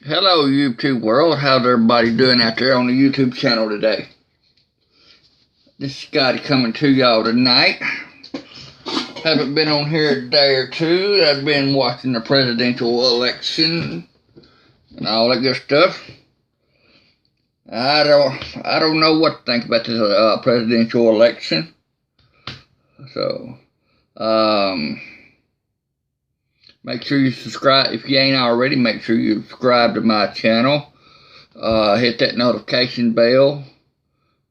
Hello, YouTube world. How's everybody doing out there on the YouTube channel today? This is Scotty coming to y'all tonight. Haven't been on here a day or two. I've been watching the presidential election and all that good stuff. I don't know what to think about this presidential election. So, make sure you subscribe. If you ain't already, make sure you subscribe to my channel. Hit that notification bell.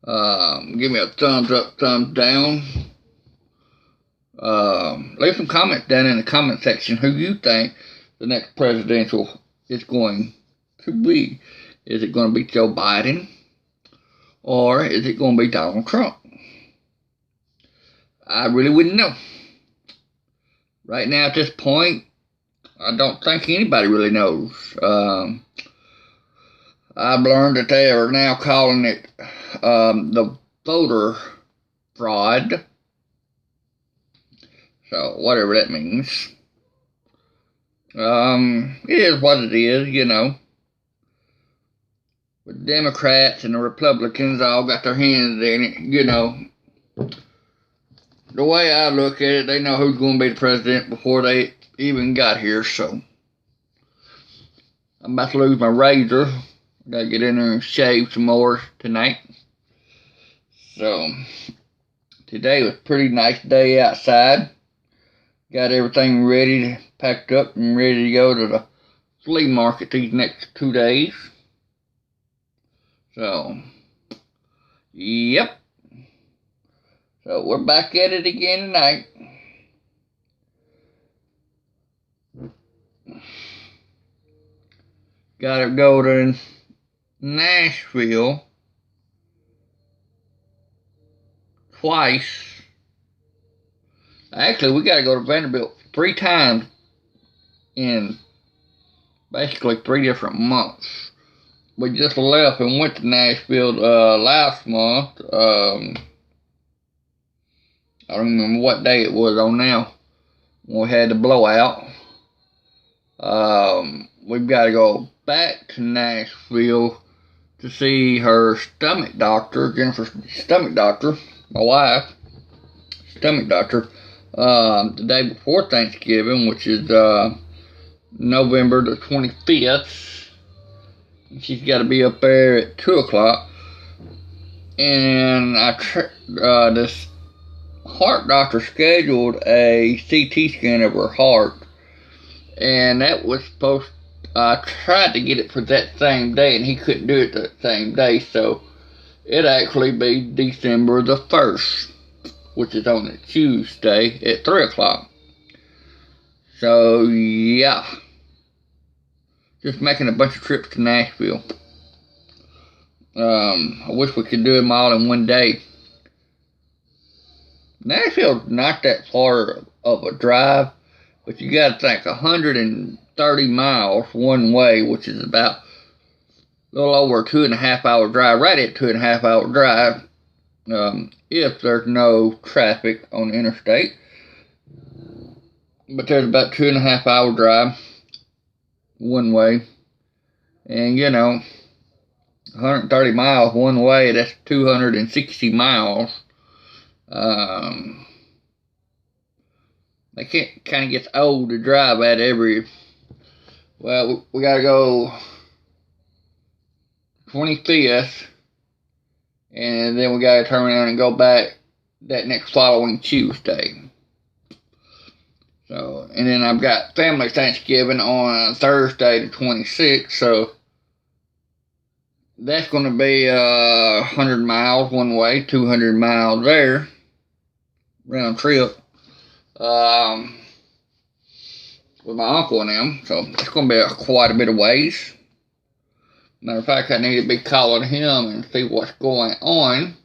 Give me a thumbs up, thumbs down. Leave some comments down in the comment section who you think the next presidential is going to be. Is it going to be Joe Biden? Or is it going to be Donald Trump? I really wouldn't know. Right now at this point, I don't think anybody really knows. I've learned that they are now calling it the voter fraud. So, whatever that means. It is what it is, you know. The Democrats and the Republicans all got their hands in it, you know. The way I look at it, they know who's going to be the president before they even got here, so. I'm about to lose my razor. I gotta get in there and shave some more tonight. So, today was a pretty nice day outside. Got everything ready, packed up and ready to go to the flea market these next 2 days. So, yep. So, we're back at it again tonight. Gotta go to Nashville twice. Actually, we gotta go to Vanderbilt 3 times in basically 3 different months. We just left and went to Nashville last month. I don't remember what day it was on now when we had the blowout. We've got to go back to Nashville to see her stomach doctor, Jennifer's stomach doctor, my wife, stomach doctor, the day before Thanksgiving, which is November the 25th. She's got to be up there at 2 o'clock. And this heart doctor scheduled a CT scan of her heart. And that was supposed, I tried to get it for that same day, and he couldn't do it that same day, so it actually be December the 1st, which is on a Tuesday at 3 o'clock. So, yeah. Just making a bunch of trips to Nashville. I wish we could do them all in one day. Nashville's not that far of a drive. But you got to think 130 miles one way, which is about a little over a 2.5 hour drive, right at 2.5 hour drive, if there's no traffic on the interstate. But there's about 2.5 hour drive one way. And you know, 130 miles one way, that's 260 miles. It kind of gets old to drive at well, we got to go 25th, and then we got to turn around and go back that next following Tuesday. So, and then I've got family Thanksgiving on Thursday the 26th, so that's going to be 100 miles one way, 200 miles there, round trip. With my uncle and them, so it's going to be quite a bit of ways. Matter of fact, I need to be calling him and see what's going on,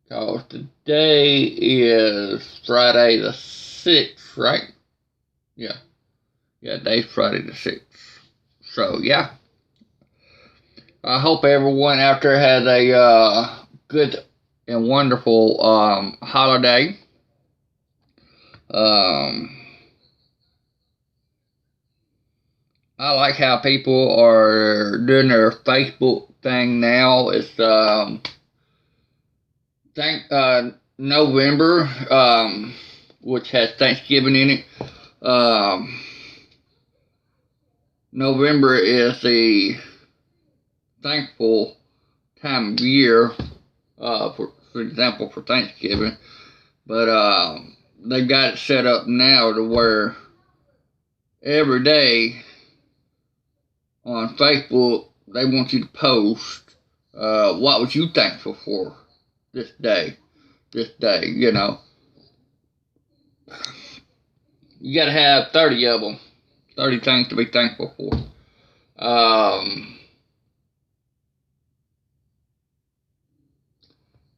because today is Friday the 6th, right? Yeah, today's Friday the 6th. So, yeah. I hope everyone out there has a good and wonderful holiday. I like how people are doing their Facebook thing now. It's thank November, which has Thanksgiving in it. Um, November is the thankful time of year, for example, for Thanksgiving. But they've got it set up now to where every day on Facebook they want you to post what was you thankful for this day. This day, you know. You gotta have 30 of them. 30 things to be thankful for.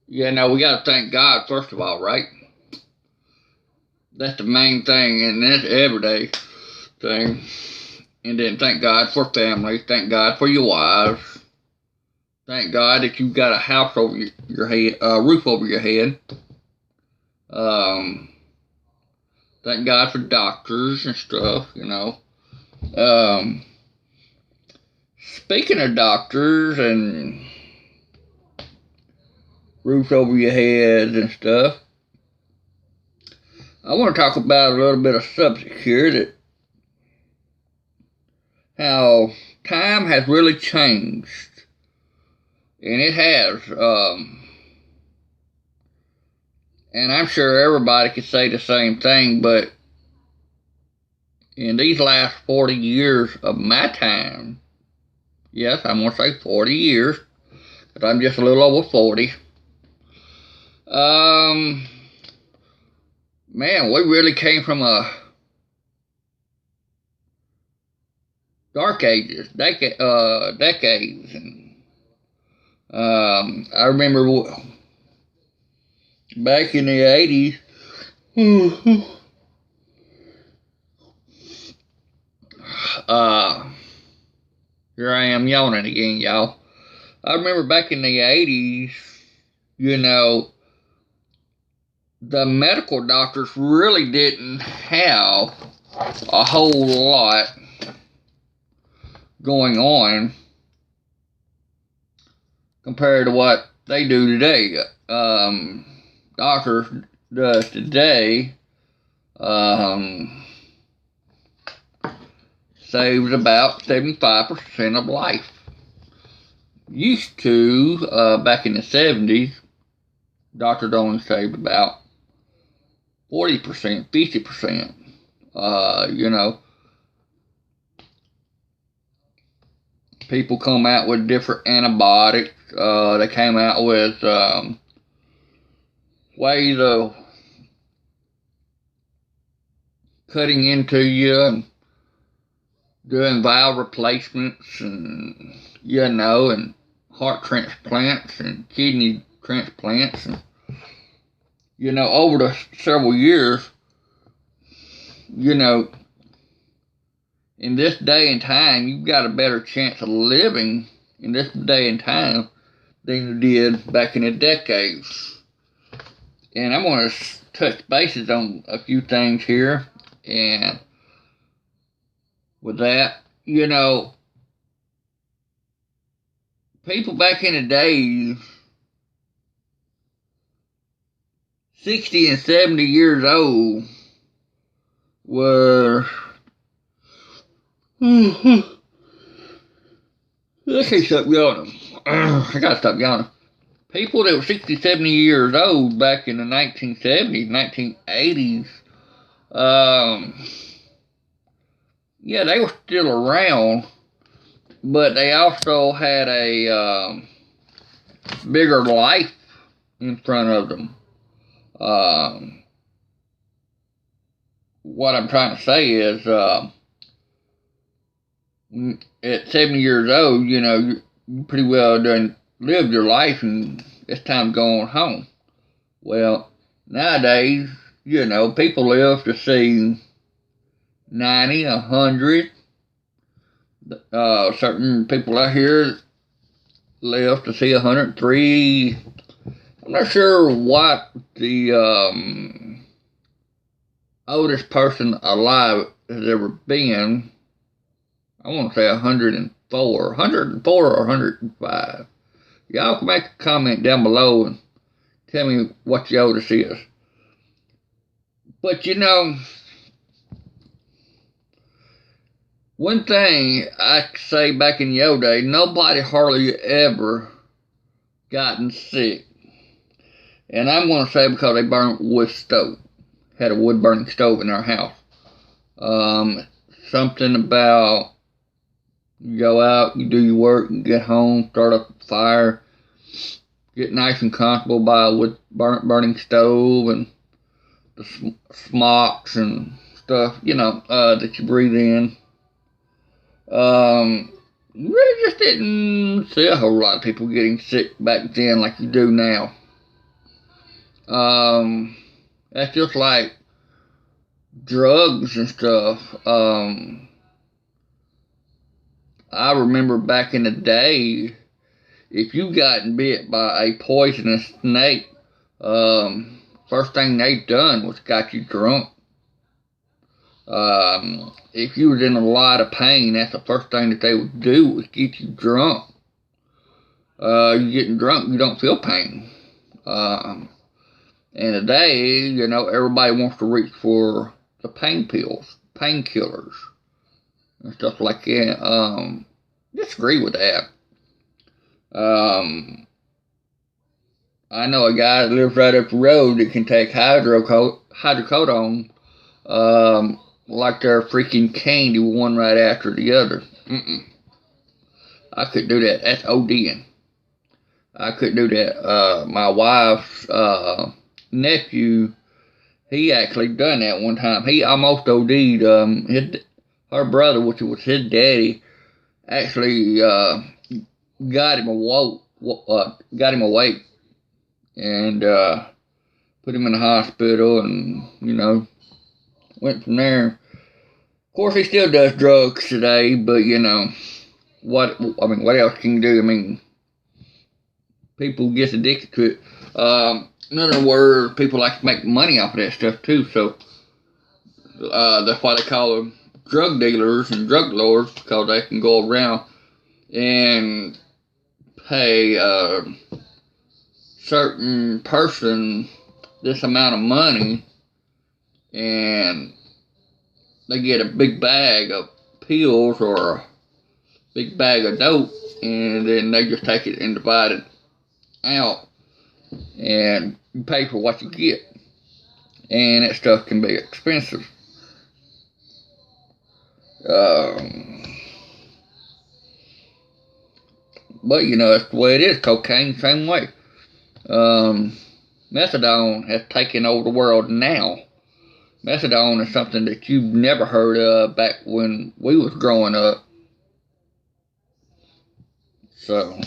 Yeah, no, we gotta thank God first of all, right? That's the main thing, and that's everyday thing. And then thank God for family. Thank God for your wives. Thank God that you've got a house over your head, a roof over your head. Thank God for doctors and stuff, you know. Speaking of doctors and roofs over your heads and stuff, I want to talk about a little bit of subject here that how time has really changed, and it has. And I'm sure everybody could say the same thing, but in these last 40 years of my time, yes, I'm going to say 40 years, because I'm just a little over 40. Man, we really came from a dark ages, decades. And I remember back in the 80s, here I am yawning again, y'all. I remember back in the 80s, you know, the medical doctors really didn't have a whole lot going on compared to what they do today. Doctors does today saves about 75% of life. Used to, back in the 70s, doctors only saved about 40%, 50%. You know, people come out with different antibiotics. They came out with ways of cutting into you and doing valve replacements, and you know, and heart transplants and kidney transplants, and you know, over the several years, you know, in this day and time, you've got a better chance of living in this day and time than you did back in the decades. And I'm going to touch bases on a few things here. And with that, you know, people back in the days, 60 and 70 years old, were I can't stop yawning. I gotta stop yawning. People that were 60, 70 years old back in the 1970s, 1980s, yeah, they were still around, but they also had a bigger life in front of them. What I'm trying to say is, at 70 years old, you know, you pretty well done lived your life and it's time going home. Well, nowadays, you know, people live to see 90, 100. Certain people out here live to see 103. I'm not sure what the oldest person alive has ever been. I want to say 104, 104 or 105. Y'all can make a comment down below and tell me what your oldest is. But you know, one thing I could say back in the old day, nobody hardly ever gotten sick. And I'm going to say because they burnt wood stove. Had a wood burning stove in our house. Something about you go out, you do your work, you get home, start up a fire, get nice and comfortable by a wood burning stove and the smocks and stuff, you know, that you breathe in. Really just didn't see a whole lot of people getting sick back then like you do now. That's just like drugs and stuff. I remember back in the day, if you got bit by a poisonous snake, first thing they done was got you drunk. If you was in a lot of pain, that's the first thing that they would do was get you drunk. You getting drunk, you don't feel pain. And today, you know, everybody wants to reach for the pain pills, painkillers, and stuff like that. Disagree with that. I know a guy that lives right up the road that can take hydrocodone, like they're freaking candy, one right after the other. I couldn't do that. That's ODing. I couldn't do that. My wife's nephew, he actually done that one time. He almost OD'd. Her brother, which was his daddy, actually got him awake, and put him in the hospital, and you know, went from there. Of course, he still does drugs today, but you know, what else can you do? I mean, people get addicted to it. In other words, people like to make money off of that stuff too, so that's why they call them drug dealers and drug lords, because they can go around and pay a certain person this amount of money, and they get a big bag of pills or a big bag of dope, and then they just take it and divide it out, and you pay for what you get, and that stuff can be expensive. But you know, that's the way it is. Cocaine, same way. Methadone has taken over the world now. Methadone is something that you've never heard of back when we was growing up. So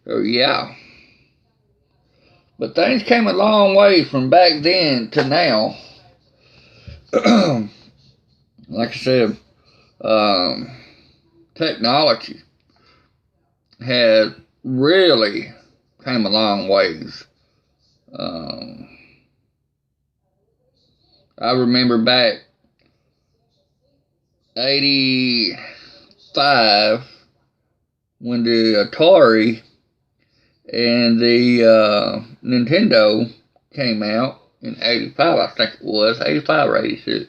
yeah. But things came a long way from back then to now. Like I said, technology has really came a long ways. I remember back 85 when the Atari and the Nintendo came out in 85, I think it was. 85 or 86.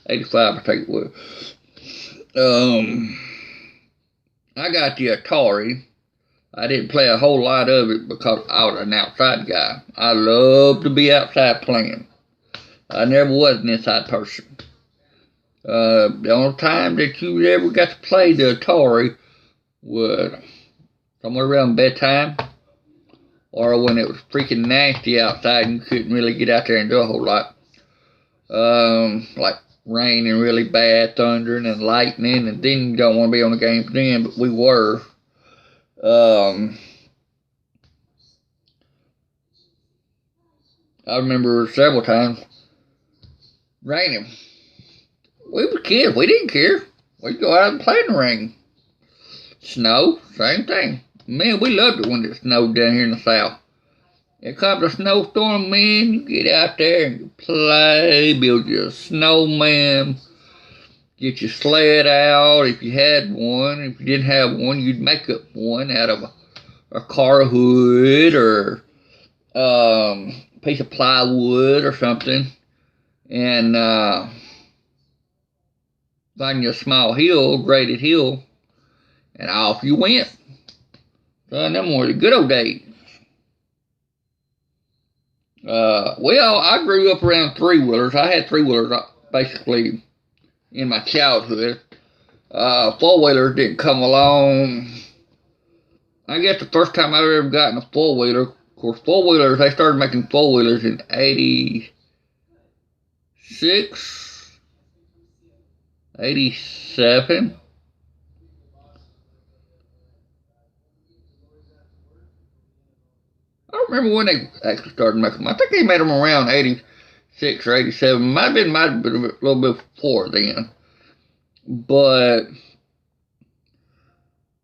85, I think it was. I got the Atari. I didn't play a whole lot of it because I was an outside guy. I love to be outside playing. I never was an inside person. The only time that you ever got to play the Atari was somewhere around bedtime, or when it was freaking nasty outside and you couldn't really get out there and do a whole lot. Like rain and really bad, thundering and lightning, and then you don't want to be on the games then, but we were. I remember several times raining. We were kids, we didn't care. We'd go out and play in the rain. Snow, same thing. Man, we loved it when it snowed down here in the south. It comes a snowstorm, man, you get out there and you play, build your snowman, get your sled out if you had one. If you didn't have one, you'd make up one out of a car hood or a piece of plywood or something. And find you a small hill, graded hill, and off you went. Son, them were the good old days. Well, I grew up around three-wheelers. I had three-wheelers basically in my childhood. Four-wheelers didn't come along. I guess the first time I ever gotten a four-wheeler, of course, four-wheelers, they started making four-wheelers in 86, 87. I don't remember when they actually started making them. I think they made them around 86 or 87. Might have been a little bit before then. But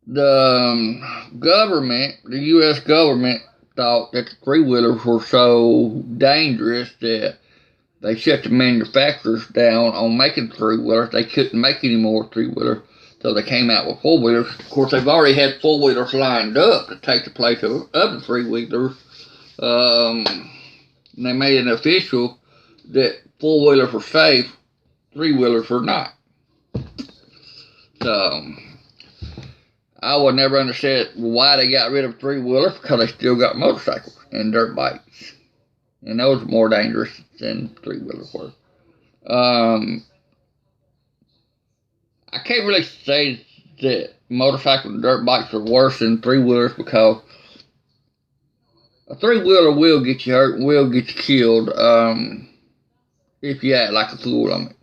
the government, the U.S. government, thought that the three-wheelers were so dangerous that they shut the manufacturers down on making three-wheelers. They couldn't make any more three-wheelers, so they came out with four-wheelers. Of course, they've already had four-wheelers lined up to take the place of the three-wheelers. They made it official that four-wheelers were safe, three-wheelers were not. So I would never understand why they got rid of three-wheelers, because they still got motorcycles and dirt bikes. And those are more dangerous than three-wheelers were. I can't really say that motorcycles and dirt bikes are worse than three-wheelers, because a three-wheeler will get you hurt and will get you killed if you act like a fool on it.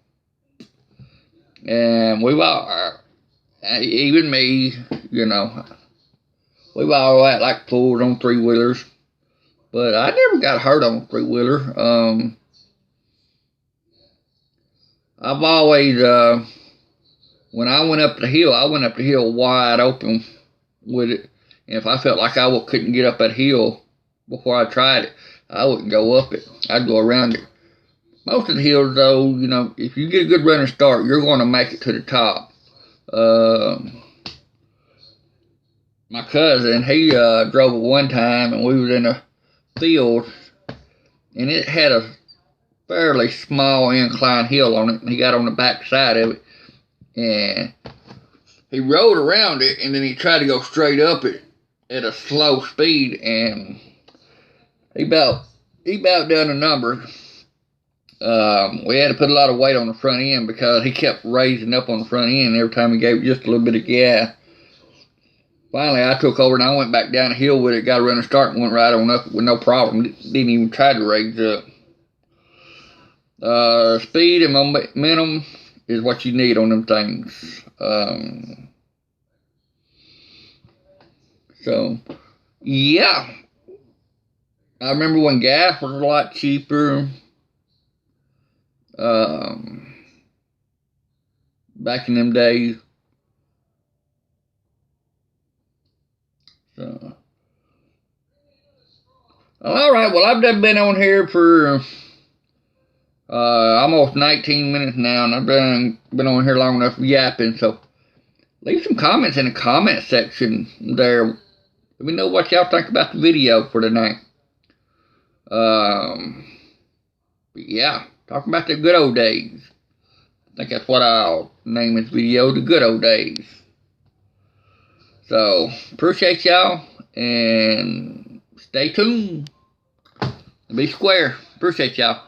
And we've all, even me, you know, we've all act like fools on three-wheelers. But I never got hurt on a three-wheeler. I've always, when I went up the hill wide open with it. And if I felt like I couldn't get up that hill before I tried it, I wouldn't go up it. I'd go around it. Most of the hills, though, you know, if you get a good running start, you're going to make it to the top. My cousin, he drove it one time, and we was in a field, and it had a fairly small incline hill on it, and he got on the back side of it, and he rode around it, and then he tried to go straight up it at a slow speed, and he about done a number. We had to put a lot of weight on the front end because he kept raising up on the front end every time he gave it just a little bit of gas. Finally, I took over and I went back down the hill with it, got a running start, and went right on up with no problem. Didn't even try to raise up. Speed and momentum is what you need on them things. So, yeah. I remember when gas was a lot cheaper. Back in them days. So, alright, well, I've been on here for almost 19 minutes now, and I've been on here long enough yapping, so leave some comments in the comment section there. Let me know what y'all think about the video for tonight. Yeah, talking about the good old days. I think that's what I'll name this video, the good old days. So, appreciate y'all, and stay tuned. Be square. Appreciate y'all.